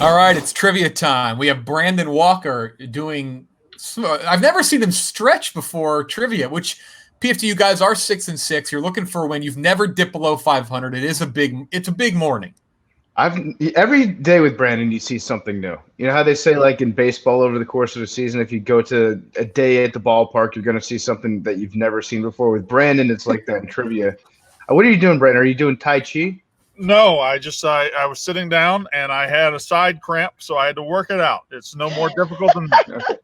All right, it's trivia time. We have Brandon Walker doing. I've never seen him stretch before trivia. Which PFT, you guys are 6-6. You're looking for a win. You've never dipped below 500. It's a big morning. Every day with Brandon, you see something new. You know how they say, like in baseball, over the course of the season, if you go to a day at the ballpark, you're going to see something that you've never seen before. With Brandon, it's like that in trivia. What are you doing, Brandon? Are you doing Tai Chi? No, I was sitting down and I had a side cramp, so I had to work it out. It's no more difficult than that.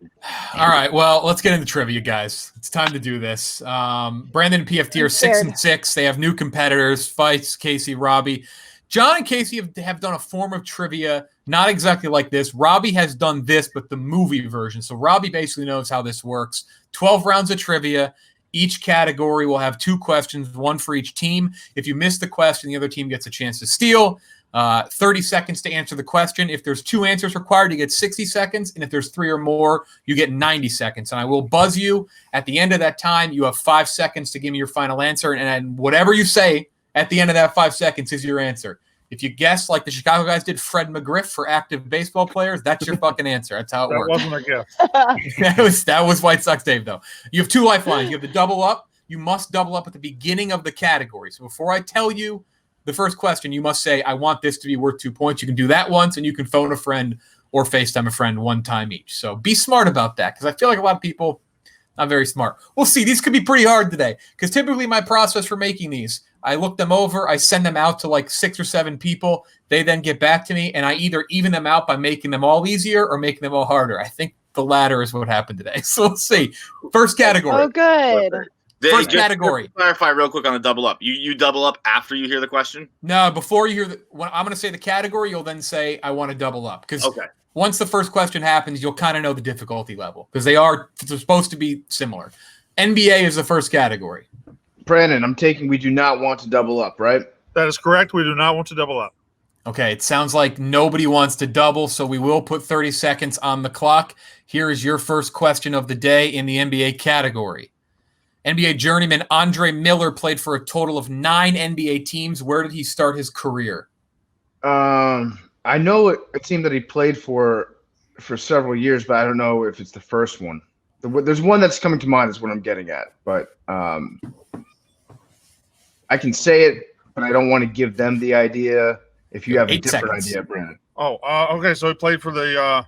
All right, well, let's get into trivia, guys. It's time to do this. Brandon and PFT are 6-6. They have new competitors: Feits, Kayce, Robbie. John and Kayce have done a form of trivia, not exactly like this. Robbie has done this, but the movie version. So Robbie basically knows how this works. 12 rounds of trivia. Each category will have 2 questions, 1 for each team. If you miss the question, the other team gets a chance to steal. 30 seconds to answer the question. If there's 2 answers required, you get 60 seconds. And if there's 3 or more, you get 90 seconds. And I will buzz you at the end of that time. You have 5 seconds to give me your final answer. And whatever you say at the end of that 5 seconds is your answer. If you guess like the Chicago guys did, Fred McGriff for active baseball players, that's your fucking answer. That's how it works. That wasn't a guess. that was White Sox Dave, though. You have 2 lifelines. You have the double up. You must double up at the beginning of the category. So before I tell you the first question, you must say, I want this to be worth 2 points. You can do that once, and you can phone a friend or FaceTime a friend 1 time each. So be smart about that, because I feel like a lot of people not very smart. We'll see. These could be pretty hard today, because typically my process for making these, I look them over, I send them out to like 6 or 7 people. They then get back to me, and I either even them out by making them all easier or making them all harder. I think the latter is what happened today. So let's see. First category. Oh, good. First category. Just clarify real quick on the double up. You double up after you hear the question? No, before you hear when I'm going to say the category, you'll then say, I want to double up. Because once the first question happens, you'll kind of know the difficulty level, because they're supposed to be similar. NBA is the first category. Brandon, I'm taking we do not want to double up, right? That is correct. We do not want to double up. Okay, it sounds like nobody wants to double, so we will put 30 seconds on the clock. Here is your first question of the day in the NBA category. NBA journeyman Andre Miller played for a total of 9 NBA teams. Where did he start his career? I know a team that he played for several years, but I don't know if it's the first one. There's one that's coming to mind is what I'm getting at, but I can say it, but I don't want to give them the idea. If you have a different idea, Brandon. Oh, okay. So he played for the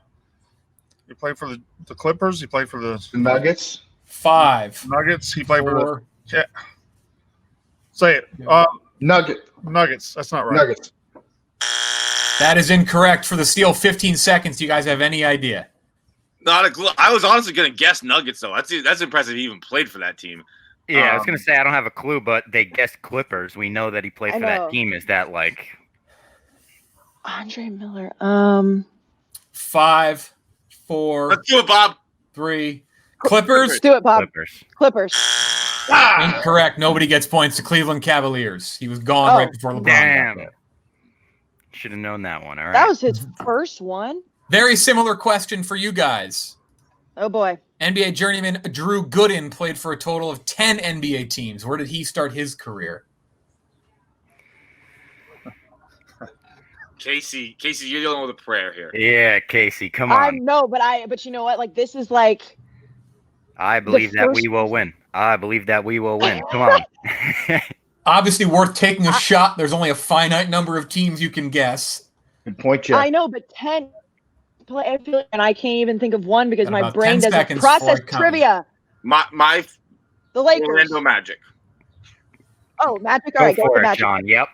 Clippers. He played for the Nuggets. 5 Nuggets. He played 4. For the say it. Nuggets. That's not right. Nuggets. That is incorrect. For the steal, 15 seconds. Do you guys have any idea? Not a clue. I was honestly going to guess Nuggets, though. That's impressive. He even played for that team. Yeah, I was going to say I don't have a clue, but they guessed Clippers. We know that he played for that team. Is that like Andre Miller? 5, 4. Let's do it, Bob. 3. Clippers. Let's do it, Bob. Clippers. Incorrect. Nobody gets points. The Cleveland Cavaliers. He was gone right before LeBron. Damn. Should have known that one. All right. That was his first one. Very similar question for you guys. Oh, boy. NBA journeyman Drew Gooden played for a total of 10 NBA teams. Where did he start his career? Kayce, you're the one with a prayer here. Yeah, Kayce, come on. I know, but you know what? Like, this is like. I believe that we will win. I believe that we will win. Come on. Obviously worth taking a shot. There's only a finite number of teams you can guess. Good point, Jeff. I know, but 10. And I can't even think of one because my brain doesn't process trivia. The Lakers. Orlando Magic. Oh, Magic. All right, go for it, Magic. John. Yep.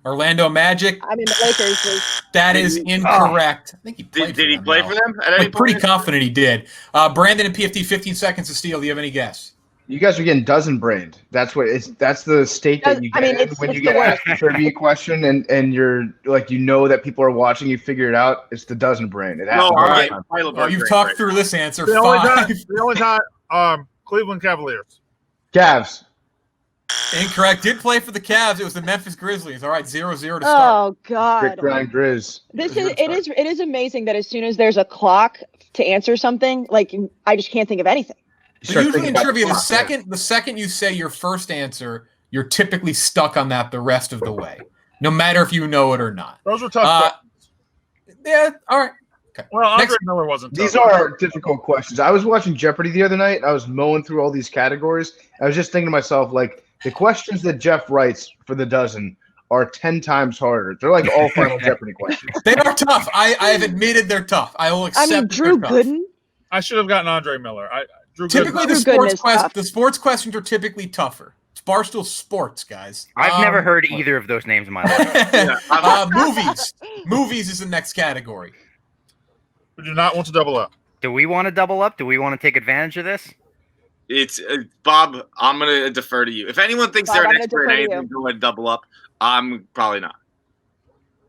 Orlando Magic. I mean, the Lakers. That is incorrect. I think he played did he play for them? I'm pretty confident he did. Brandon and PFT, 15 seconds to steal. Do you have any guess? You guys are getting dozen brained. That's the state that you get in when you get asked a trivia question and you're like, you know that people are watching, you figure it out. It's the dozen brain. It all right. Well, you've talked through this answer. The only time Cleveland Cavaliers. Cavs. Incorrect. Did play for the Cavs. It was the Memphis Grizzlies. All right, 0-0 to start. Oh God. Rick Grind Grizz. It is amazing that as soon as there's a clock to answer something, like I just can't think of anything. So usually in trivia, the second you say your first answer, you're typically stuck on that the rest of the way, no matter if you know it or not. Those were tough. Yeah. All right. Okay. Well, Andre Next. Miller wasn't. These tough. are difficult questions. I was watching Jeopardy the other night. I was mowing through all these categories. I was just thinking to myself, like, the questions that Jeff writes for the dozen are 10 times harder. They're like all Final Jeopardy questions. They are tough. I have admitted they're tough. I will accept. I mean, Drew Gooden. I should have gotten Andre Miller. Drew Typically, Gooden. the sports questions are typically tougher. It's Barstool Sports, guys. I've never heard either of those names in my life. Movies is the next category. We do not want to double up. Do we want to double up? Do we want to take advantage of this? It's Bob. I'm gonna defer to you. If anyone thinks Bob, they're I'm an expert gonna in defer to anything, go ahead and double up. I'm probably not.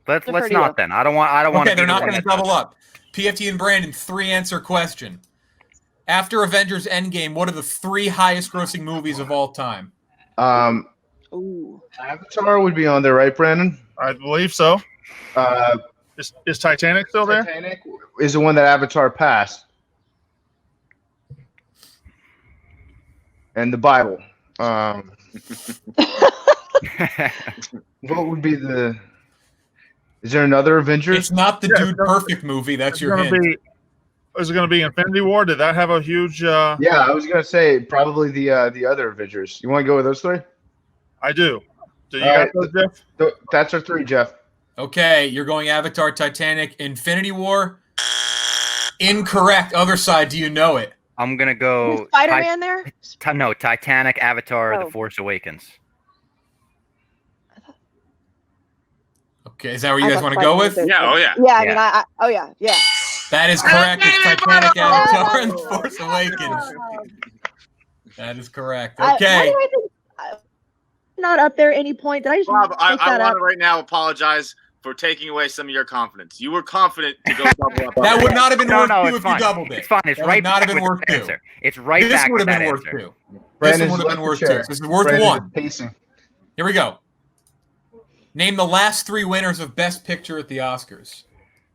Let's Defer to not you. then. I don't want. Okay, they're not going to double up. PFT and Brandon, 3-answer question. After Avengers Endgame, what are the 3 highest-grossing movies of all time? Ooh. Avatar would be on there, right, Brandon? I believe so. Is Titanic still there? Titanic is the one that Avatar passed. And the Bible. What would be the... Is there another Avengers? It's not the Dude Perfect movie. That's your hint. Is it going to be Infinity War? Did that have a huge... Yeah, I was going to say probably the other Avengers. You want to go with those 3? I do. Do you got those, Jeff? That's our 3, Jeff. Okay, you're going Avatar, Titanic, Infinity War. Incorrect. Other side, do you know it? I'm going to go... Is Spider-Man there? No, Titanic, Avatar, Oh. The Force Awakens. Okay, is that what you guys want to go with? Yeah. Oh yeah. Yeah, I mean, oh yeah. That is correct. It's Titanic, Avatar, and The Force Awakens. That is correct. Why Okay. do I think not up there at any point? Did I just Bob, make I that want up? to right now apologize for taking away some of your confidence. You were confident to go double up. That would not have been worth 2 it's if fine. you doubled it. It's fine. It's That right would not back have been with worth that 2. answer. It's right This back would with have that been worth answer. 2. This Brandon's one would have been left worth the 2. chair. This is worth Brandon's 1. pacing. Here we go. Name the last 3 winners of Best Picture at the Oscars.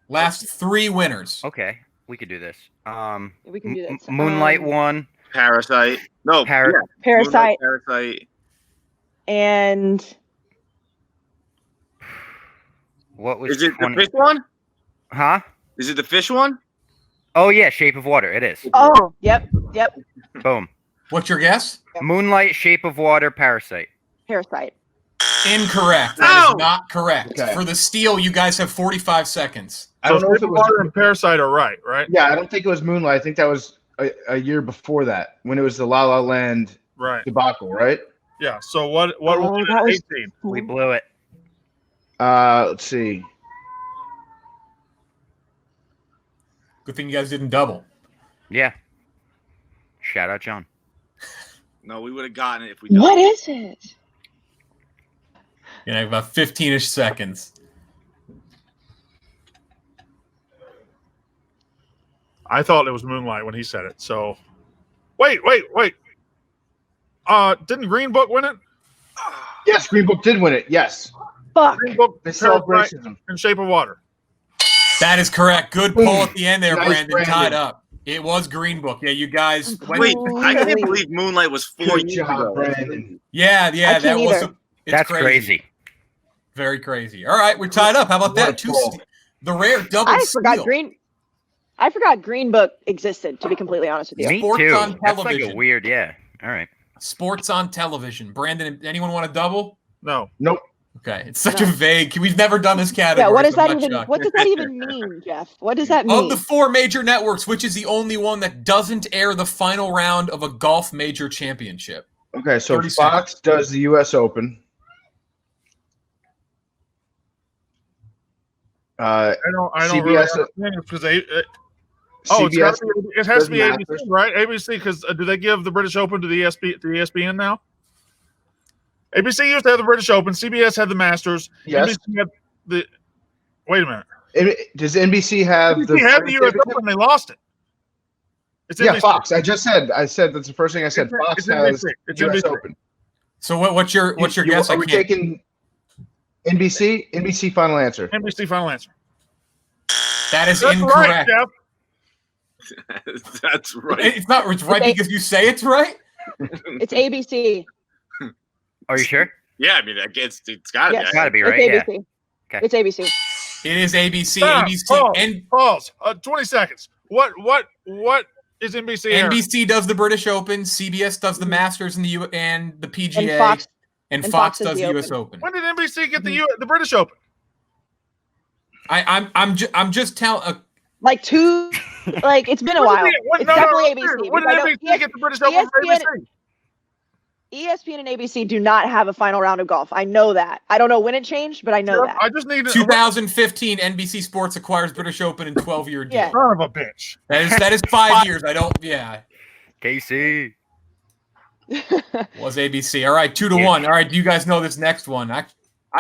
Last 3 winners. Okay, we could do this. We can do this. Moonlight won. Parasite. No. Parasite. Moonlight, Parasite. And What was Is it 20... the fish one? Huh? Is it the fish one? Oh yeah, Shape of Water. It is. oh, yep. Boom. What's your guess? Moonlight, Shape of Water, Parasite. Parasite. Incorrect. That No! is not correct. Okay. For the steal, you guys have 45 seconds. I don't know if it was. Water and Parasite are right? Yeah, I don't think it was Moonlight. I think that was a year before that when it was the La La Land Right. debacle, right? Yeah. So what Oh, was that was- 18? We blew it. Let's see. Good thing you guys didn't double. Yeah. Shout out, John. No, we would have gotten it if we. What is it? You know, about 15-ish seconds. I thought it was Moonlight when he said it. So, wait. Didn't Green Book win it? Yes, Green Book did win it. Yes. Fuck. Green Book, They solved Parasite, racism. and Shape of Water. That is correct. Good pull at the end there, Nice, Brandon. Brandon. Tied up. It was Green Book. Yeah, you guys. Wait, I can't believe Moonlight was 4 Good years job, ago. Brandon. Yeah, I that can't was. either. It's That's crazy. Very crazy. All right, we're tied up. How about What a that? pull. The rare double I forgot steal. I forgot Green Book existed, to be completely honest with you. Me Sports too. on That's like a television. weird, yeah. All right. Sports on television. Brandon, anyone want to double? No. Nope. Okay, it's such No. a vague. We've never done this category. Yeah, what does so I'm that not even shocked. what does that even mean, Jeff? What does that mean? Of the 4 major networks, which is the only one that doesn't air the final round of a golf major championship? Okay, so 30 Fox does the U.S. Open. I don't CBS really understand it because CBS it has to be does ABC, Masters. right? ABC, because do they give the British Open to the ESPN now? ABC used to have the British Open. CBS had the Masters. Yes. NBC had the. Wait a minute. Does NBC have NBC had the U.S. championship? Open. They lost it. It's Yeah, NBC. Fox. I said that's the first thing I said. Fox It's has NBC. It's U.S. NBC. Open. So what's your guess? Are I we can't. taking NBC? NBC final answer. NBC final answer. That is That's right, incorrect. Jeff. That's right. It's not. It's right Okay. because you say it's right. It's ABC. Are you sure? Yeah, I mean, it's got to Yes. be. Gotta be It's right. Yeah. ABC. Okay. It's ABC. It is ABC. Stop. ABC. Pause. 20 seconds. What is NBC airing? NBC does the British Open. CBS does the Masters and the PGA. And Fox does the US Open. When did NBC get the British Open? I'm just telling. Like it's been a while. It's definitely ABC. When did NBC get the British Open for ABC? ESPN and ABC do not have a final round of golf. I know that. I don't know when it changed, but I know that. I just need to. 2015, NBC Sports acquires British Open in 12-year deal. Yeah. Son of a bitch. That is 5 years. I don't. Yeah. Kayce. Was ABC. All right, 2-1. All right, do you guys know this next one? I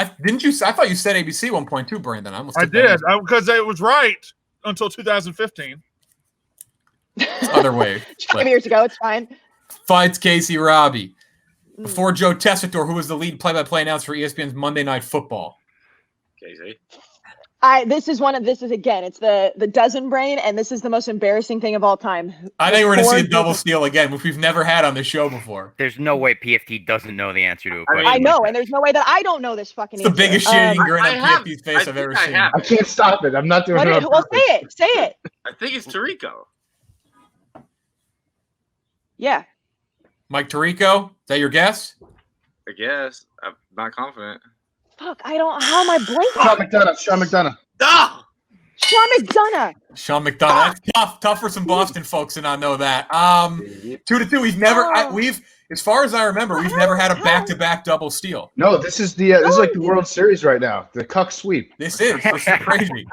thought you said ABC 1.2, Brandon. I did because it was right until 2015. Other way. 5 years ago, it's fine. Feits, Kayce, Robbie. Before Joe Tessitore, who was the lead play-by-play announcer for ESPN's Monday Night Football. Kayce. This is it's the dozen brain, and this is the most embarrassing thing of all time. I think we're going to see a double steal again, which we've never had on the show before. There's no way PFT doesn't know the answer to a question. I know, and there's no way that I don't know this fucking answer. It's the biggest shitting grin on PFT's face I've ever seen. I can't stop it. I'm not doing it. Well, say it. I think it's Tirico. Yeah. Mike Tirico, is that your guess? I guess. I'm not confident. Fuck, how am I blanking? Sean McDonough. Ah! Sean McDonough. Sean McDonough. That's tough for some Boston folks to not know that. 2-2. We've never, as far as I remember, we've never had a back-to-back double steal. No, this is this is like the World Series right now. The cuck sweep. This is crazy.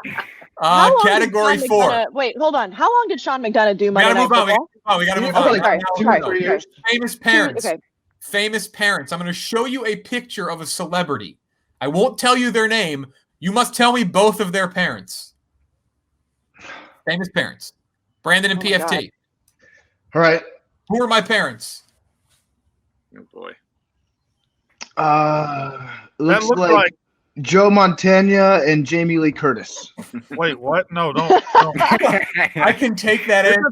Category 4. Wait, hold on. How long did Sean McDonough do Monday Night Football? We got to move on. Like 2 or 3 years. Famous parents. Okay. Famous parents. I'm going to show you a picture of a celebrity. I won't tell you their name. You must tell me both of their parents. Famous parents. Brandon and PFT. All right. Who are my parents? Oh, boy. Looks like Joe Montana and Jamie Lee Curtis. Wait, what? No, don't. I can take that in.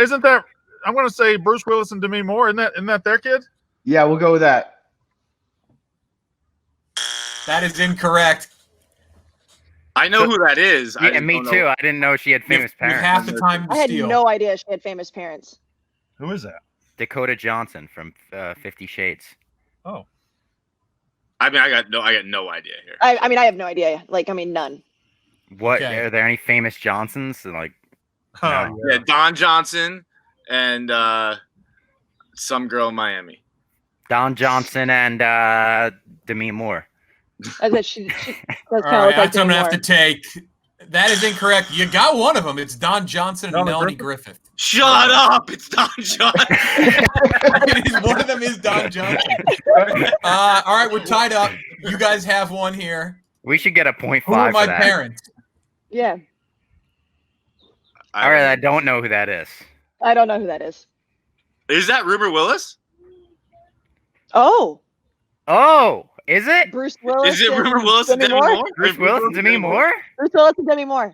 Isn't that? I'm going to say Bruce Willis and Demi Moore. Isn't that their kid? Yeah, we'll go with that. That is incorrect. I know who that is. Yeah, me too. I didn't know she had famous parents. Half the time I had no idea she had famous parents. Who is that? Dakota Johnson from 50 Shades. Oh. I mean, I got no idea here. I have no idea. None. What are there any famous Johnsons? Like, no. Yeah, Don Johnson and some girl in Miami. Don Johnson and Demi Moore. She does kind of All right, look like that's what I'm Demi going to have to Moore. take. That is incorrect. You got one of them. It's Don Johnson and Melanie Griffith. Shut up! It's Don Johnson. One of them is Don Johnson. All right, we're tied up. You guys have one here. We should get a 0.5 Who are my for that. parents? Yeah. All right, I don't know who that is. I don't know who that is. Is that Rumor Willis? Oh. Oh, is it? Bruce Willis. Is it Rumor Willis and Demi Moore? Bruce Willis and Demi Moore? Bruce Willis and Demi Moore.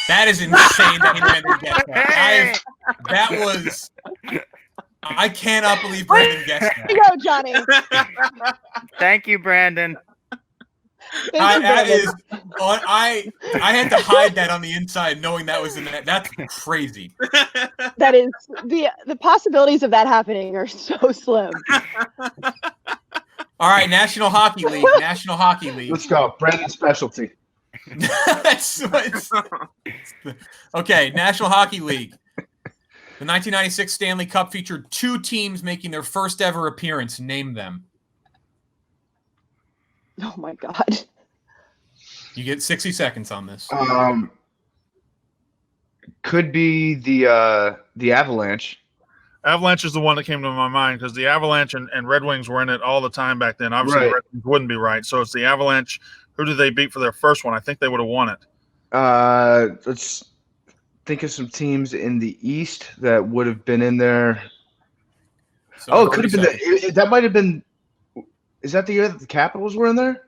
That is insane that he didn't get that. That was. I cannot believe Brandon guessed that. Here you go, Johnny. Thank you, Brandon. Thank you, Brandon. I had to hide that on the inside, knowing that was in that. That's crazy. That is the possibilities of that happening are so slim. All right, National Hockey League. National Hockey League. Let's go. Brandon's specialty. Okay, National Hockey League. The 1996 Stanley Cup featured 2 teams making their first ever appearance. Name them. Oh my God. You get 60 seconds on this. Could be the Avalanche. Avalanche is the one that came to my mind because the Avalanche and Red Wings were in it all the time back then. Obviously, Right. the Red Wings wouldn't be right. So it's the Avalanche. Who did they beat for their first one? I think they would have won it. Let's think of some teams in the East that would have been in there. So It could have been that might have been. Is that the year that the Capitals were in there?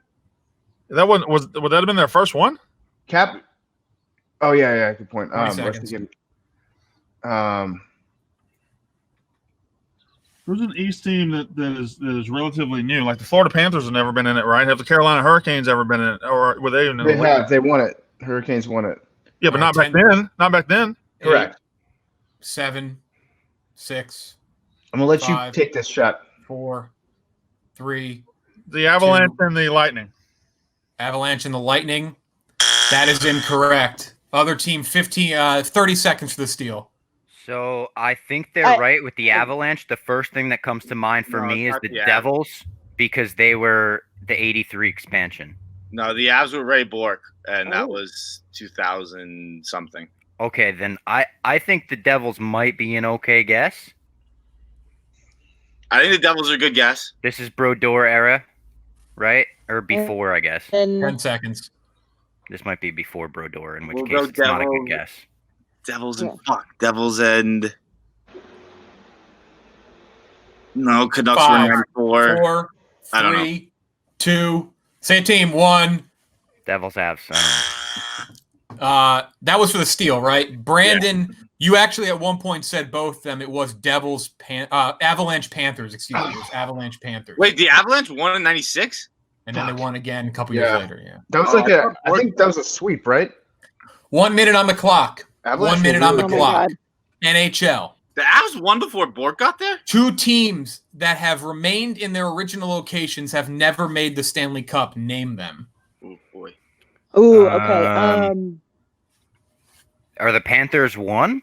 That one would that have been their first one? Oh yeah, good point. 20 seconds. Who's an East team that is relatively new? Like the Florida Panthers have never been in it, right? Have the Carolina Hurricanes ever been in it, or were they in it? They have. They won it. Hurricanes won it. Yeah, but not back then. Not back then. Correct. 8, 7, 6. I'm gonna let 5, you take this shot. 4, 3. The Avalanche 2. and the Lightning. Avalanche and the Lightning. That is incorrect. Other team, 30 seconds for the steal. So I think they're right with the Avalanche. The first thing that comes to mind for me is the Devils because they were the 83 expansion. No, the Avs were Ray Bork, and that was 2000 something. Okay, then I think the Devils might be an okay guess. I think the Devils are a good guess. This is Brodeur era, right? Or before, I guess. 10 seconds. This might be before Brodeur, in which We'll case go it's not a good guess. Devils and Devils and no Canucks 5, were 94. 4, I don't know. 3, 2. Say team 1. Devils Avs. That was for the steal, right? Brandon, you actually at one point said both of them. It was Avalanche Panthers. Excuse me. It was Avalanche Panthers. Wait, the Avalanche won in 96? And then they won again a couple years later. Yeah. That was I think that was a sweep, right? 1 minute on the clock. Avalanche 1 minute on the Oh my clock. God. NHL. The Avs won before Bork got there? 2 teams that have remained in their original locations have never made the Stanley Cup. Name them. Oh boy. Ooh, okay. Are the Panthers one?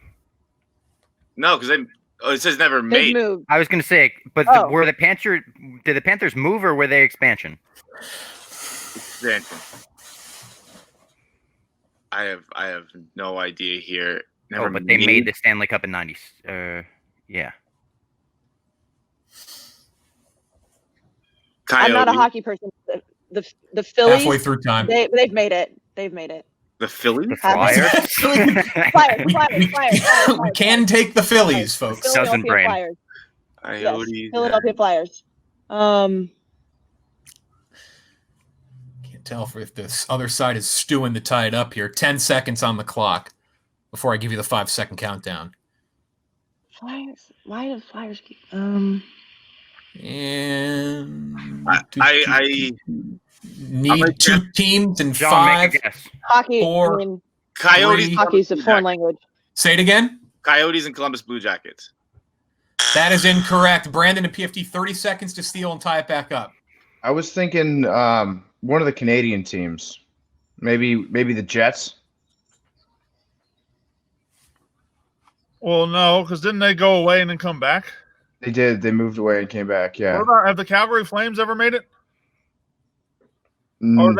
No, because it says never They've made. moved. I was going to say, but were the Panthers? Did the Panthers move or were they expansion? Expansion. I have no idea here. Never but they made the Stanley Cup in '90s. Yeah. Coyote. I'm not a hockey person. The Phillies. Halfway through time. They've made it. They've made it. The Phillies? The Flyers. Flyers. We can take the Phillies, folks. Doesn't Philadelphia brain. Flyers. Coyotes. Yes, Philadelphia Flyers. Can't tell if this other side is stewing to tie it up here. 10 seconds on the clock before I give you the 5-second countdown. Flyers. Why do Flyers keep? And I need 2 teams in John, 5. make a guess. Hockey. 4. I mean, Coyotes. 3. hockey's a foreign language. Say it again. Coyotes and Columbus Blue Jackets. That is incorrect. Brandon and PFT, 30 seconds to steal and tie it back up. I was thinking one of the Canadian teams, maybe the Jets. Well, no, because didn't they go away and then come back? They did. They moved away and came back. Yeah. What about, have the Calgary Flames ever made it? Mm, Or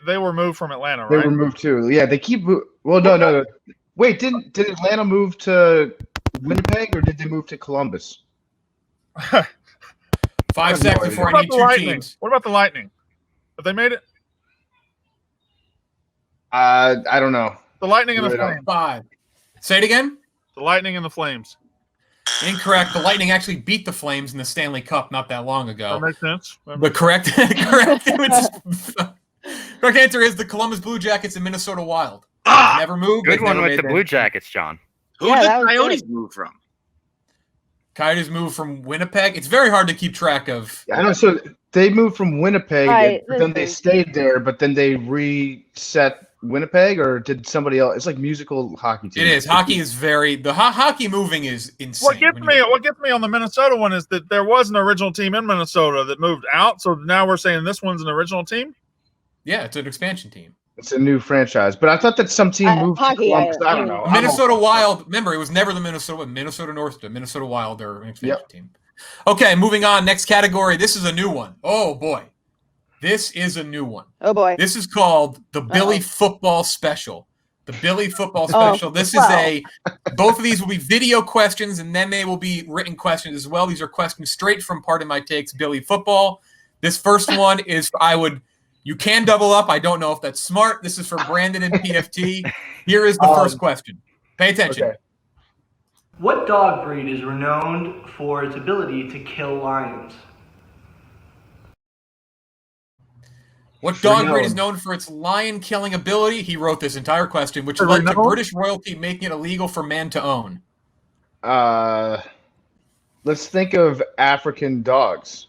they were moved from Atlanta, they right? were moved too. Yeah, they keep. Well, no. Wait, did Atlanta move to Winnipeg or did they move to Columbus? 5 seconds before I need 2 teams. What about the Lightning? Have they made it? I don't know. The Lightning and the Really don't. Flames. 5. Say it again. The Lightning and the Flames. Incorrect. The Lightning actually beat the Flames in the Stanley Cup not that long ago. That makes sense. But correct answer is the Columbus Blue Jackets and Minnesota Wild. Never moved. Good They've one never with the made Blue their- Jackets, John. Who Yeah, did that the was Coyotes good. move from? Coyotes moved from Winnipeg. It's very hard to keep track of. I know. So they moved from Winnipeg, Right, but then they stayed there, but then they reset Winnipeg, or did somebody else? It's like musical hockey team. It is. Hockey is hockey moving is insane. What gets me on the Minnesota one is that there was an original team in Minnesota that moved out. So now we're saying this one's an original team. Yeah, it's an expansion team. It's a new franchise, but I thought that some team moved hockey, to Columbus. I I don't know. Minnesota Wild. Remember, it was never the Minnesota North. The Minnesota Wild are an expansion team. Okay, moving on. Next category. This is a new one. Oh boy, this is a new one. Oh boy. This is called the Billy Football Special. The Billy Football Special. This is both of these will be video questions, and then they will be written questions as well. These are questions straight from Pardon My Takes Billy Football. This first one is you can double up. I don't know if that's smart. This is for Brandon and PFT. Here is the first question. Pay attention. Okay. What dog breed is renowned for its ability to kill lions? What dog breed is known for its lion-killing ability? He wrote this entire question, which led to British royalty making it illegal for man to own. Let's think of African dogs.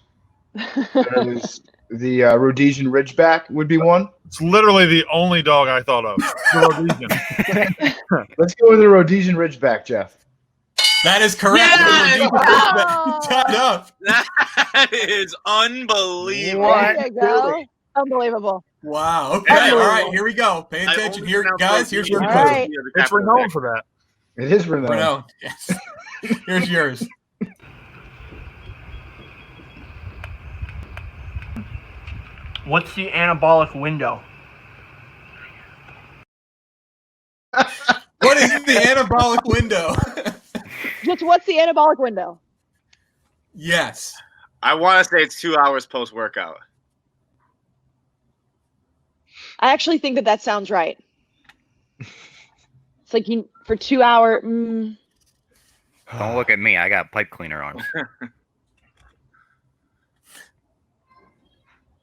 The Rhodesian Ridgeback would be one. It's literally the only dog I thought of. The Rhodesian. Let's go with the Rhodesian Ridgeback, Jeff. That is correct. Yes! Tied up. That is unbelievable. There you go. Unbelievable. Wow. Okay. All right. Here we go. Pay attention. Here, guys. Here's your All quiz. right. It's renowned for that. It is renowned. Renowned. Yes. Here's yours. What's the anabolic window? What is the anabolic window? Just what's the anabolic window? Yes. I want to say it's 2 hours post workout. I actually think that sounds right. It's like for 2 hours. Don't look at me. I got pipe cleaner on.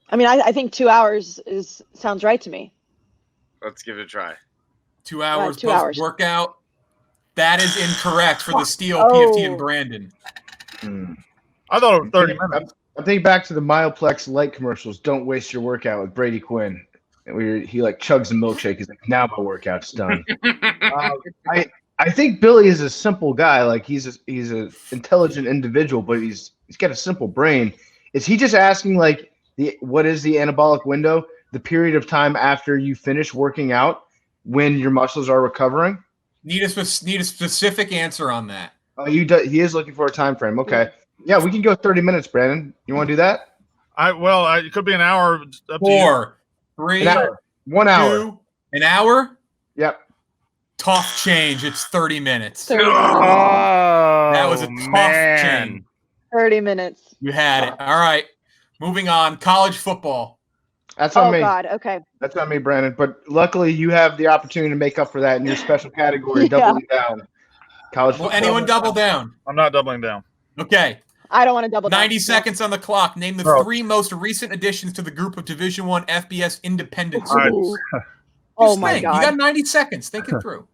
I mean, I think 2 hours sounds right to me. Let's give it a try. 2 hours 2 hours. post workout. That is incorrect for the steal, Oh. PFT and Brandon. I thought it was 30 minutes. I'm thinking back to the Mileplex light commercials. Don't waste your workout with Brady Quinn. And he like chugs a milkshake. He's like, now my workout's done. I think Billy is a simple guy. Like he's an intelligent individual, but he's got a simple brain. Is he just asking like what is the anabolic window? The period of time after you finish working out when your muscles are recovering? Need a specific answer on that. Oh, he is looking for a time frame. Okay. Yeah, we can go 30 minutes, Brandon. You want to do that? It could be an hour. Up to you. 4, 3, An hour. 1 hour. 2, an hour? Yep. Tough change. It's 30 minutes. 30 Oh, That was a tough man. change. 30 minutes. You had it. All right. Moving on. College football. That's on Oh, me. God. Okay. That's on me, Brandon. But luckily, you have the opportunity to make up for that in your special category, Yeah. doubling down. College Will football. anyone double down? I'm not doubling down. Okay. I don't want to double down. 90 seconds on the clock. Name the Bro. 3 most recent additions to the group of Division I FBS independent All right. schools. Ooh. Oh, Just my think. God. You got 90 seconds. Think it through.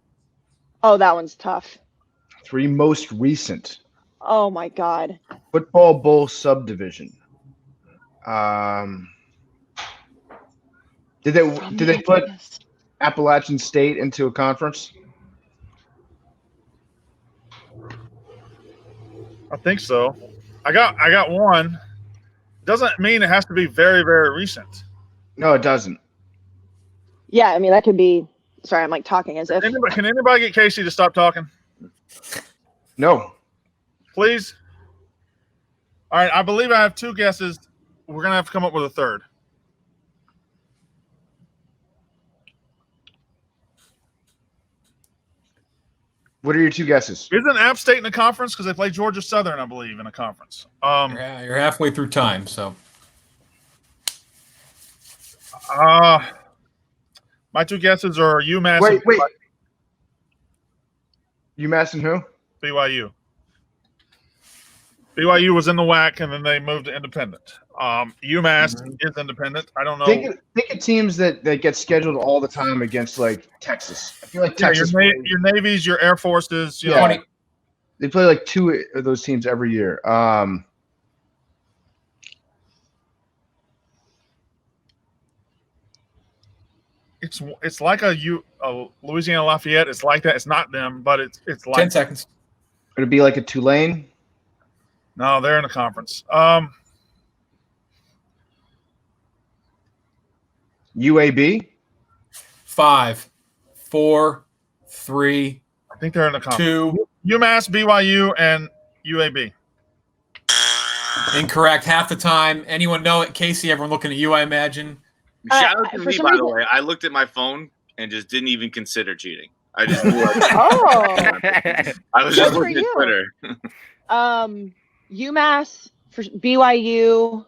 Oh, that one's tough. 3 most recent. Oh, my God. Football Bowl subdivision. Did they put Appalachian State into a conference? I think so. I got one. Doesn't mean it has to be very, very recent. No, it doesn't. Yeah, I mean, that could be. Sorry, I'm like talking as if. Can anybody get Kayce to stop talking, No. please? All right, I believe I have 2 guesses. We're gonna have to come up with a third. What are your 2 guesses? Isn't App State in a conference because they play Georgia Southern, I believe, in a conference? You're halfway through time, so. My 2 guesses are UMass. Wait. and UMass and who? BYU. BYU was in the WAC and then they moved to independent. UMass is independent. I don't know. Think of teams that get scheduled all the time against like Texas. I feel like Yeah, Texas. your Navies, your Air Forces. You Yeah. know, They play like 2 of those teams every year. it's like a Louisiana Lafayette. It's like that. It's not them, but it's like 10 seconds. Would it be like a Tulane? No, they're in a conference. UAB? 5, 4, 3, I think they're in a conference. 2. UMass, BYU, and UAB. Incorrect. Half the time. Anyone know it? Casey, everyone looking at you, I imagine. Shout out to for me, some by the reason- way. I looked at my phone and just didn't even consider cheating. I just knew Oh. I was just Good for looking at you. Twitter. UMass for BYU,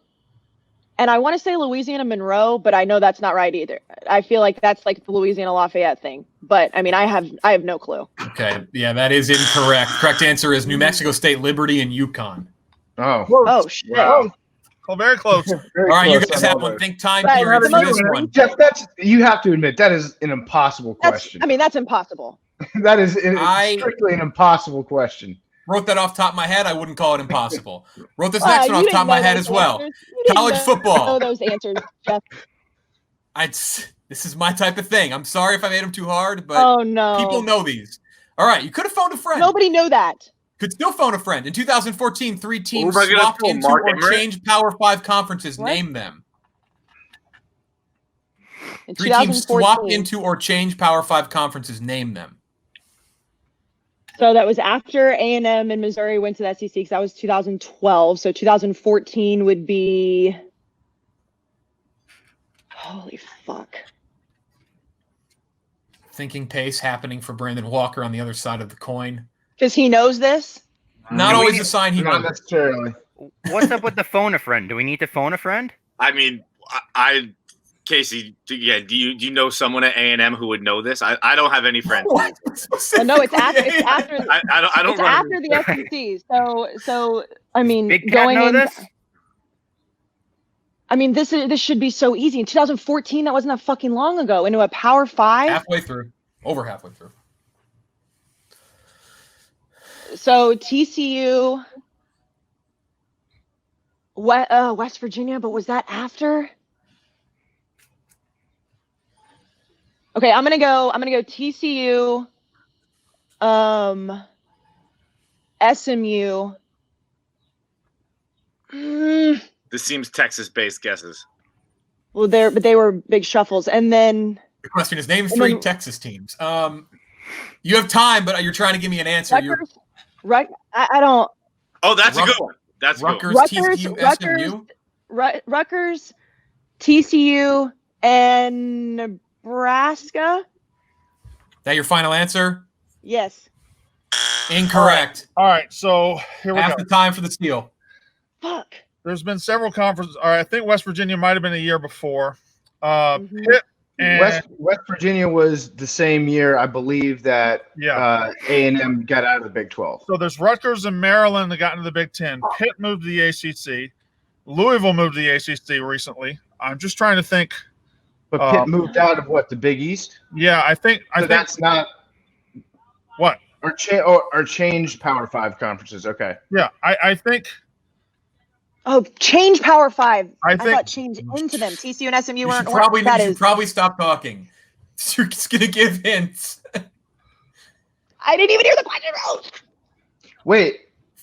and I want to say Louisiana Monroe, but I know that's not right either. I feel like that's like the Louisiana Lafayette thing, but I mean, I have no clue. Okay. Yeah, that is incorrect. Correct answer is New Mexico State, Liberty, and Yukon. Oh. Oh shit! Wow. Oh, very close. Very All right, you close guys on have all one. those. Think time Right, period for the this most- one. Jeff, you have to admit that is an impossible question. That's impossible. That is I- strictly an impossible question. Wrote that off the top of my head. I wouldn't call it impossible. Wrote this next one off the top of my head as well. College football. Know those answers, Jeff. This is my type of thing. I'm sorry if I made them too hard, but people know these. All right, you could have phoned a friend. Nobody knew that. Could still phone a friend. In 2014, 3 teams swapped into or changed Power 5 conferences. What? Name them. In 3 teams swapped into or changed Power 5 conferences. Name them. So that was after A&M and Missouri went to the SEC, because that was 2012. So 2014 would be... Holy fuck. Thinking pace happening for Brandon Walker on the other side of the coin. Because he knows this? Not always a sign he knows. Not necessarily. What's up with the phone a friend? Do we need to phone a friend? I mean, Kayce, do you know someone at A&M who would know this? I don't have any friends. Well, no, it's after. I don't. It's after the SEC. So I mean, Big Cat know this? I mean, this should be so easy. In 2014, that wasn't that fucking long ago. Into a Power 5. Halfway through, over halfway through. So TCU, West Virginia, but was that after? Okay, I'm gonna go TCU, SMU. This seems Texas-based guesses. Well, they were big shuffles, and then the question is name 3 Texas teams. You have time, but you're trying to give me an answer. I don't. Oh, that's a good one. That's Rutgers, TCU, SMU. Rutgers, TCU, and Nebraska. That your final answer? Yes. Incorrect. All right, so here we go. Half the time for the steal. Fuck. There's been several conferences. All right, I think West Virginia might have been a year before. Pitt and West Virginia was the same year, I believe, that A&M got out of the Big 12. So there's Rutgers and Maryland that got into the Big 10. Pitt moved to the ACC. Louisville moved to the ACC recently. I'm just trying to think. But Pitt moved out of what, the Big East? Yeah, I think that's not what or changed Power 5 conferences. Okay. Yeah, I think. Oh, change Power 5. I thought change into them. TCU and SMU weren't. You should probably stop talking. You're just gonna give hints. I didn't even hear the question. Wait.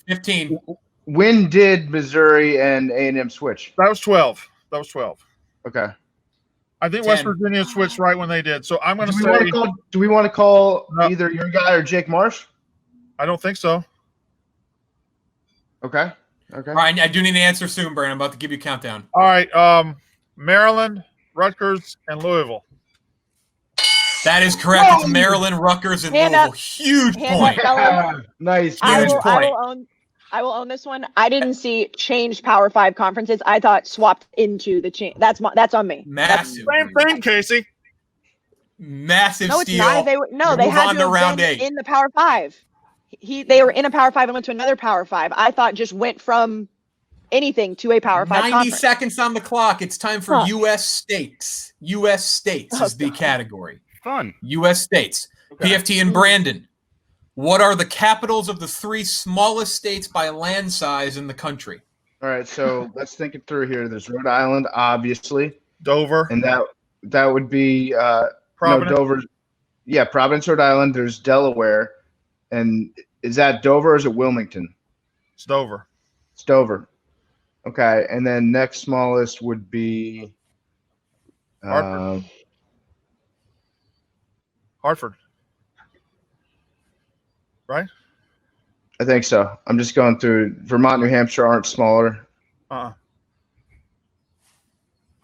15. When did Missouri and A&M switch? That was 12. Okay. I think 10. West Virginia switched right when they did. So I'm going to say. Do we want to call either your guy or Jake Marsh? I don't think so. Okay. All right, I do need an answer soon, Brandon. I'm about to give you a countdown. All right. Maryland, Rutgers, and Louisville. That is correct. It's Maryland, Rutgers, and Louisville. Huge point. Nice. Huge point. I will own this one. I didn't see changed Power 5 conferences. I thought swapped into the change. That's on me. Massive. Same thing, Kayce. Massive no, it's steal. not. They had to have been in the Power 5. They were in a Power 5 and went to another Power 5. I thought just went from anything to a Power 5 90 conference. seconds on the clock. It's time for U.S. states. U.S. states is the category. Fun. U.S. states. Okay. PFT and Brandon. What are the capitals of the 3 smallest states by land size in the country? All right, so let's think it through here. There's Rhode Island, obviously. Dover. And that would be Providence. No, Dover. Yeah, Providence, Rhode Island. There's Delaware. And is that Dover or is it Wilmington? It's Dover. It's Dover. Okay, and then next smallest would be Hartford. Right? I think so. I'm just going through. Vermont, New Hampshire aren't smaller.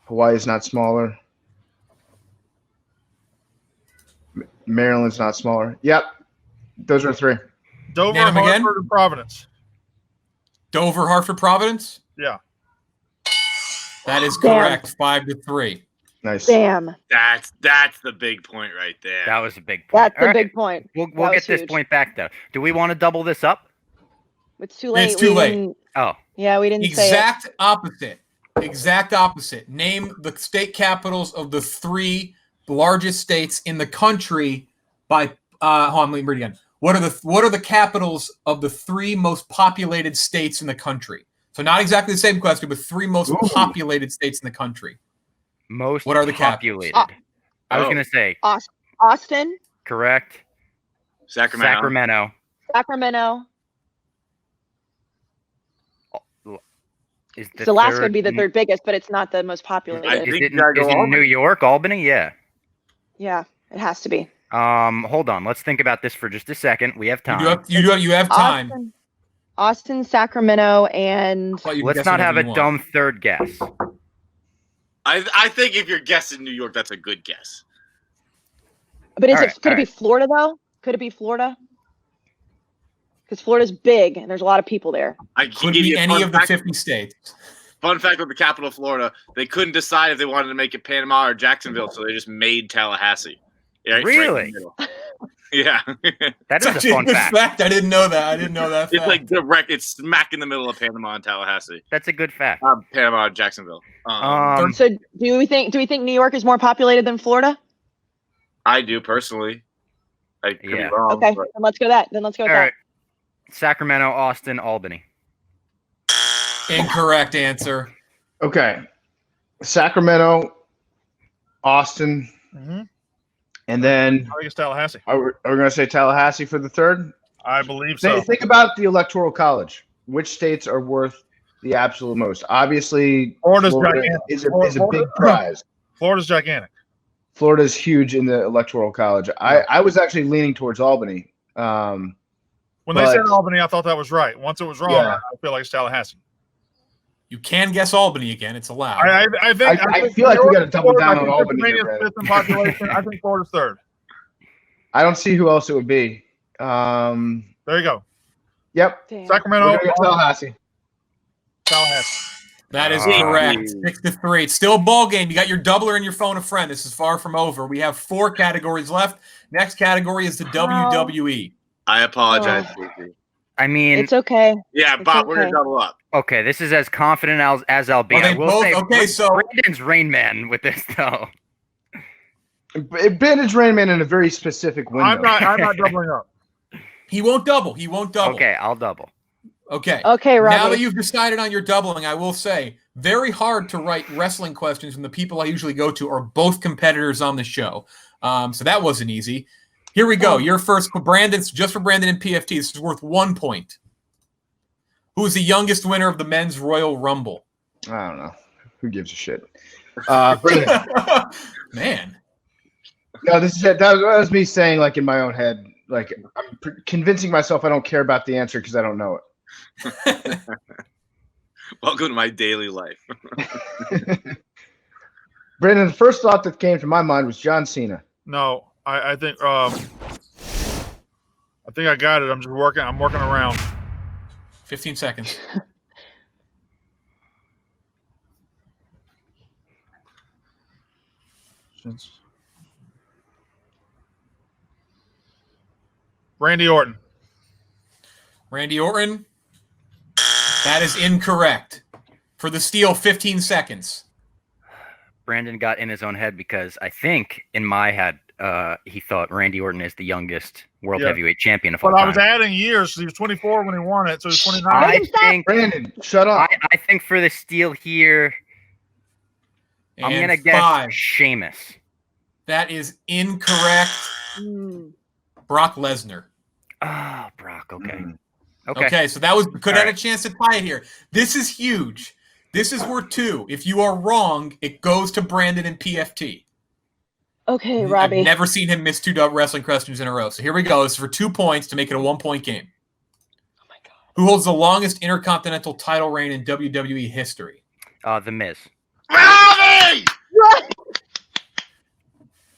Hawaii is not smaller. Maryland's not smaller. Yep. Those are 3. Dover, Hartford, and Providence. Dover, Hartford, Providence? Yeah. That is correct. 5-3. Nice. Damn. That's the big point right there. That was a big point. That's the big point. We'll get this point back, though. Do we want to double this up? It's too late. It's too late. Oh. Yeah, we didn't Exact say it. opposite. Exact opposite. Name the state capitals of the 3 largest states in the country by hold on, let me read again. What are the capitals of the 3 most populated states in the country? So not exactly the same question, but 3 most populated states in the country. Most What are the populated? capitals? I was going to say Austin. correct. Sacramento. Sacramento. Is So Alaska would be the 3rd biggest, but it's not the most populated. I Is think it you gotta go in New Albany. York, Albany? Yeah. Yeah, it has to be. Hold on. Let's think about this for just a second. We have time. You have time. Austin, Sacramento, and Let's not have a dumb 3rd guess. I think if you're guessing New York, that's a good guess. but could it be Florida though? Could it be Florida? Because Florida's big and there's a lot of people there. I can Could give be you any of the 50 states. Fun fact with the capital of Florida, they couldn't decide if they wanted to make it Panama or Jacksonville, so they just made Tallahassee. Yeah, Really? Yeah. That is Actually a fun good fact. I didn't know that. I didn't know that. It's fact. like direct. It's smack in the middle of Panama and Tallahassee. That's a good fact. Panama and Jacksonville. So do we think New York is more populated than Florida? I do personally. I could be Yeah. wrong. Okay, but- then let's go that. Then let's go with All that. right. Sacramento, Austin, Albany. Incorrect answer. Okay. Sacramento, Austin, and then I think it's Tallahassee. are we going to say Tallahassee for the 3rd? I believe so. Think about the Electoral College. Which states are worth the absolute most? Obviously, Florida's Florida gigantic. is a big prize. Florida's gigantic. Florida's huge in the Electoral College. I was actually leaning towards Albany. When they said Albany, I thought that was right. Once it was wrong, Yeah. I feel like it's Tallahassee. You can guess Albany again. It's allowed. I think feel like we got to double Florida, down I on think Albany here, Pennsylvania's Brad. 5th in population. I think Florida's 3rd. I don't see who else it would be. There you go. Yep. Damn. Sacramento, We're gonna go Tallahassee. Tallahassee. That is Ah. correct. 6-3. It's still a ball game. You got your doubler and your phone a friend. This is far from over. We have 4 categories left. Next category is the WWE. I apologize, Stacey. I mean, It's okay. Yeah, It's Bob, we're okay. gonna double up. okay, this is as confident as I'll be. Are they I will both- say, okay, so- Brandon's Rain Man with this though. Bandage Rain Man in a very specific window. I'm not doubling up. He won't double. He won't double. Okay, I'll double. Okay. Okay, Robbie. Now that you've decided on your doubling, I will say, very hard to write wrestling questions from the people I usually go to are both competitors on the show. So that wasn't easy. Here we go. Your first, Brandon's just for Brandon and PFT. This is worth 1 point. Who is the youngest winner of the men's Royal Rumble? I don't know. Who gives a shit? Brandon. Man. No, that was me saying, like, in my own head, like, I'm convincing myself I don't care about the answer because I don't know it. Welcome to my daily life. Brandon, the first thought that came to my mind was John Cena. No, I think I got it. I'm working around. 15 seconds. Randy Orton. Randy Orton. That is incorrect. For the steal, 15 seconds. Brandon got in his own head because I think in my head he thought Randy Orton is the youngest world heavyweight champion of all But time. I was adding years. He was 24 when he won it, so he's 29. I think Brandon, shut up. I think for the steal here, I'm And gonna guess 5. Sheamus. That is incorrect. Brock Lesnar. Oh, Brock. Okay. Mm. Okay. So that was could All have right. a chance to tie it here. This is huge. This is worth 2. If you are wrong, it goes to Brandon and PFT. Okay, Robbie. I've never seen him miss 2 wrestling questions in a row. So here we go. This is for 2 points to make it a 1-point game. Oh my God. Who holds the longest intercontinental title reign in WWE history? The Miz. Robbie!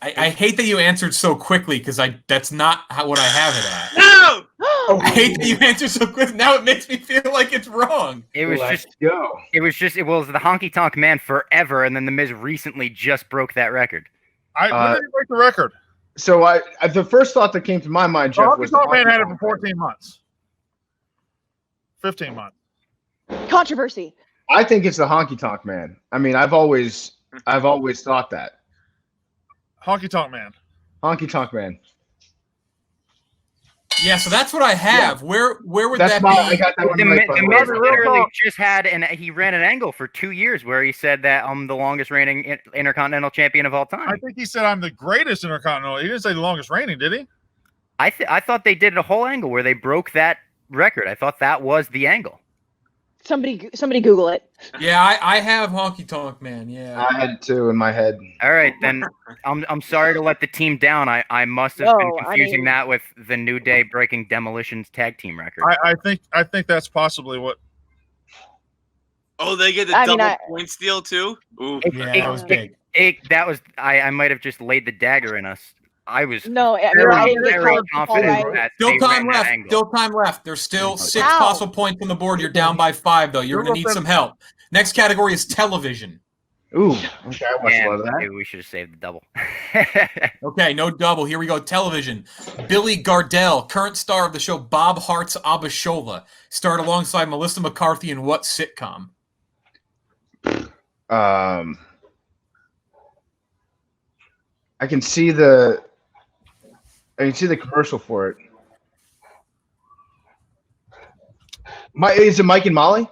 I hate that you answered so quickly because that's not what I have it at. No! I hate that you answered so quick. Now it makes me feel like it's wrong. It was Let's just go. it was the Honky Tonk Man forever, and then the Miz recently just broke that record. When did he break the record? So the first thought that came to my mind, The Jeff, Honky was Tonk Man Honky had it Tonk for 14 months. 15 months. Controversy. I think it's the Honky Tonk Man. I mean, I've always thought that. Honky Tonk Man. Honky Tonk Man. Yeah, so that's what I have. Where would That's that why be? I got that one The right. by the way. Miz literally just had, and he ran an angle for 2 years where he said that I'm the longest reigning Intercontinental Champion of all time. I think he said I'm the greatest Intercontinental. He didn't say the longest reigning, did he? I thought they did a whole angle where they broke that record. I thought that was the angle. Somebody Google it. Yeah, I have Honky Tonk Man. Yeah. I had two in my head. All right, then I'm sorry to let the team down. I must have been confusing that with the New Day breaking Demolition's tag team record. I think that's possibly what. Oh, they get the double point steal too. Ooh. Yeah, that was big. I might have just laid the dagger in us. I was very confident that still time left. Still time left. There's still 6 possible points on the board. You're down by 5, though. You're going to need some help. Next category is television. Ooh, okay, I watched a lot of that. Maybe we should have saved the double. Okay, no double. Here we go. Television. Billy Gardell, current star of the show Bob Hart's Abishola, starred alongside Melissa McCarthy in what sitcom? I can see the commercial for it. Is it Mike and Molly?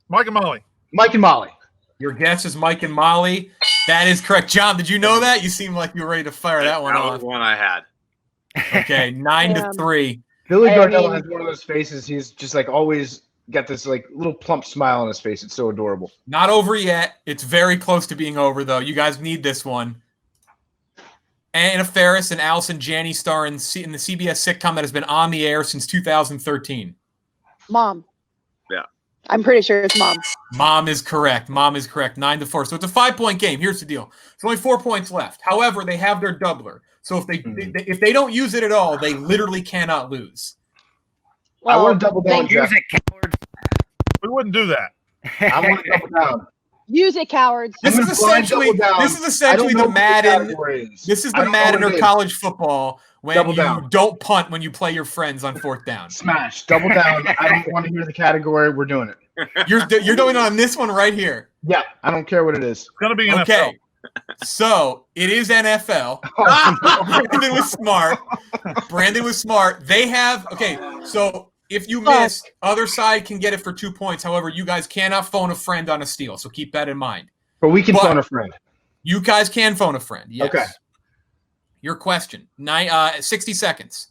Mike and Molly. Mike and Molly. Your guess is Mike and Molly. That is correct. John, did you know that? You seem like you were ready to fire that one off. That was one I had. Okay, 9-3. Billy Gardell has one of those faces. He's just like always got this like little plump smile on his face. It's so adorable. Not over yet. It's very close to being over, though. You guys need this one. Anna Faris and Allison Janney star in the CBS sitcom that has been on the air since 2013. Mom. Yeah. I'm pretty sure it's Mom. Mom is correct. 9-4. So it's a 5-point game. Here's the deal. There's only 4 points left. However, they have their doubler. So if they don't use it at all, they literally cannot lose. Well, I want to double down. Use it, cowards. We wouldn't do that. I want to double down. Use it, cowards. This is essentially the Madden. This is the Madden or college football when you don't punt when you play your friends on 4th down. Smash. Double down. I don't want to hear the category. We're doing it. You're doing it on this one right here. Yeah. I don't care what it is. It's gonna be NFL. Okay. So it is NFL. Brandon was smart. They have so if you miss, other side can get it for 2 points. However, you guys cannot phone a friend on a steal, so keep that in mind. But we can phone a friend. You guys can phone a friend. Yes. Okay. Your question. 60 seconds.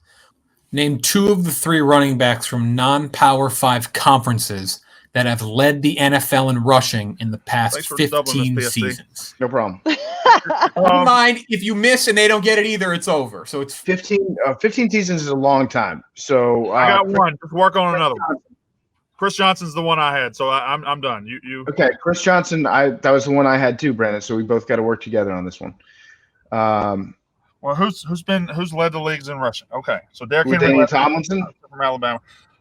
Name 2 of the 3 running backs from non-Power 5 conferences that have led the NFL in rushing in the past 15 seasons. No problem. Keep in mind, if you miss and they don't get it either, it's over. So it's 15 seasons is a long time. So I got one. Just work on another one. Chris Johnson's the one I had, so I'm done. You okay? Chris Johnson, that was the one I had too, Brandon. So we both got to work together on this one. Well, who's led the leagues in rushing? Okay, so Derrick Henry, Daniel Tomlinson from Alabama.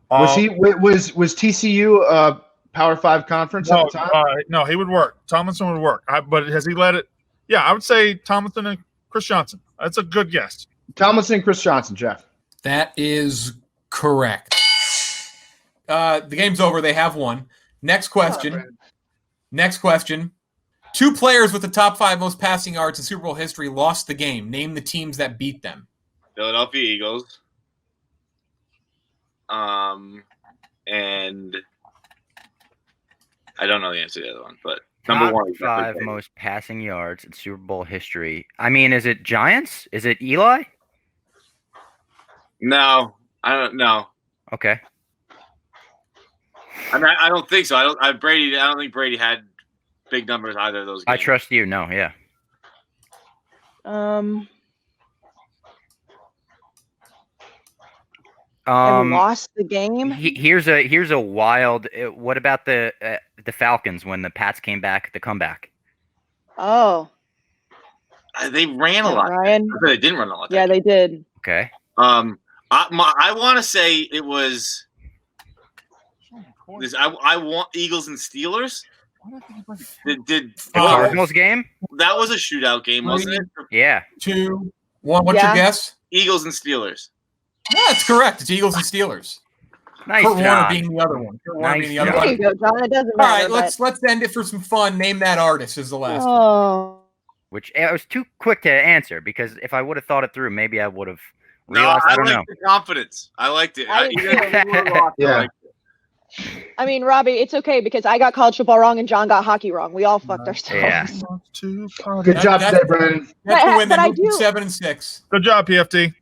Was TCU Power 5 conference at the time? No, he would work. Tomlinson would work. But has he led it? Yeah, I would say Tomlinson and Chris Johnson. That's a good guess. Tomlinson and Chris Johnson, Jeff. That is correct. The game's over. They have won. Next question. 2 players with the top 5 most passing yards in Super Bowl history lost the game. Name the teams that beat them. Philadelphia Eagles. And I don't know the answer to the other one, but number 1. 5 most passing yards in Super Bowl history. I mean, is it Giants? Is it Eli? No, I don't know. Okay. I mean, I don't think so. I don't think Brady had big numbers either of those games. I trust you. No, yeah. Lost the game. Here's a wild. What about the Falcons when the Pats came back? The comeback. Oh. They ran a lot. Ryan. They didn't run a lot. Yeah, they did. Okay. I want to say it was. I want Eagles and Steelers. Did Cardinals game? That was a shootout game, wasn't it? Yeah. 2, 1. What's your guess? Eagles and Steelers. Yeah, that's correct. It's Eagles and Steelers. Nice Kurt job. Warner being the other one. Nice job. There you go, John. It doesn't All matter. right, let's end it for some fun. Name that artist is the last one. Oh. Which I was too quick to answer because if I would have thought it through, maybe I would have No, Realize, I don't like know. the confidence. I liked it. I do Yeah. I mean, Robbie, it's okay because I got college football wrong and John got hockey wrong. We all fucked ourselves. Yeah. Good job today, Brandon. That's the win. But They I moved do- to 7 and 6. Good job, PFT.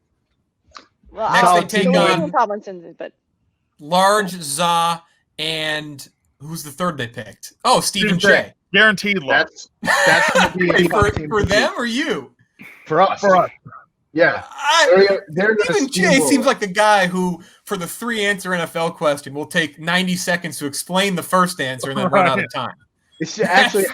Well, Next I'll they take still on- win Tomlinson, but Large, Za, and who's the third they picked? Oh, Stephen Stephen Shea. Guaranteed loss. That's going to be Wait, a tough team for to them beat. or you? For us. For us. Yeah. They're gonna Stephen Shea steamroll seems us. like the guy who, for the 3-answer NFL question, will take 90 seconds to explain the first answer and then run out of time. It's actually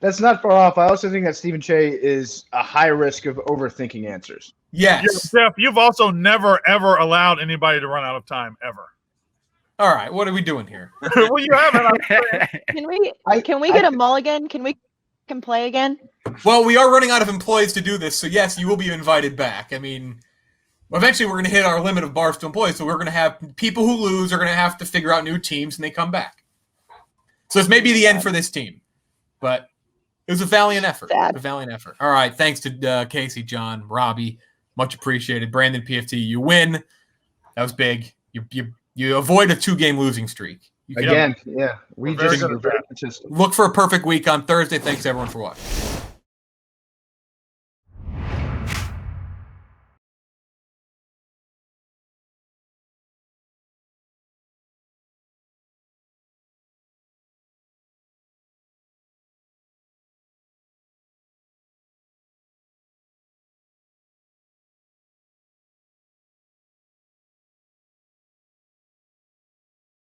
that's not far off. I also think that Stephen Shea is a high risk of overthinking answers. Yes. Jeff, you've also never, ever allowed anybody to run out of time, ever. All right. What are we doing here? Well, you haven't. can we I- get a mulligan? Can we play again? Well, we are running out of employees to do this, so yes, you will be invited back. I mean, eventually we're going to hit our limit of Barstool employees, so we're going to have people who lose are going to have to figure out new teams, and they come back. So this may be the end for this team, but it was a valiant effort. Sad. A valiant effort. All right, thanks to Kayce, John, Robbie, much appreciated. Brandon, PFT, you win. That was big. You avoid a 2-game losing streak. You can Again, yeah. We're very good at that. consistent. look for a perfect week on Thursday. Thanks everyone for watching.